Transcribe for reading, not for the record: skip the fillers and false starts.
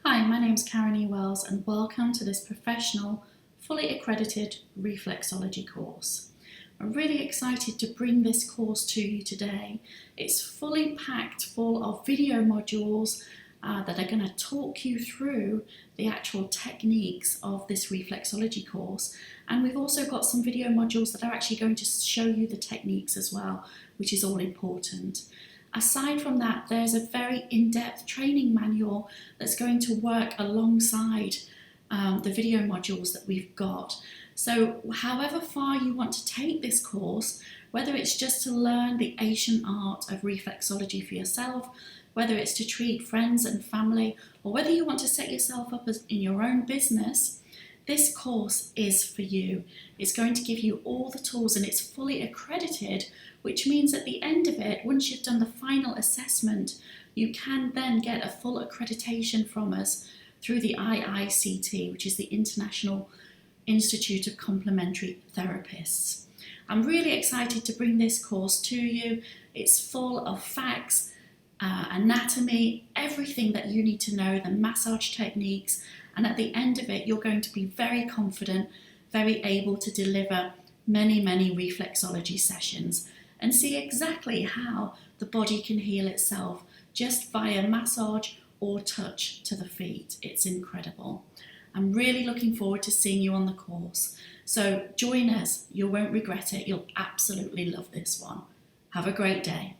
Hi, my name's Karen E. Wells and welcome to this professional, fully accredited reflexology course. I'm really excited to bring this course to you today. It's fully packed full of video modules that are going to talk you through the actual techniques of this reflexology course. And we've also got some video modules that are actually going to show you the techniques as well, which is all important. Aside from that, there's a very in-depth training manual that's going to work alongside the video modules that we've got. So however far you want to take this course, whether it's just to learn the ancient art of reflexology for yourself, whether it's to treat friends and family, or whether you want to set yourself up in your own business, this course is for you. It's going to give you all the tools and it's fully accredited, which means at the end of it, once you've done the final assessment, you can then get a full accreditation from us through the IICT, which is the International Institute of Complementary Therapists. I'm really excited to bring this course to you. It's full of facts, anatomy, everything that you need to know, the massage techniques, and at the end of it, you're going to be very confident, very able to deliver many reflexology sessions and see exactly how the body can heal itself just via massage or touch to the feet. It's incredible. I'm really looking forward to seeing you on the course. So join us, you won't regret it. You'll absolutely love this one. Have a great day.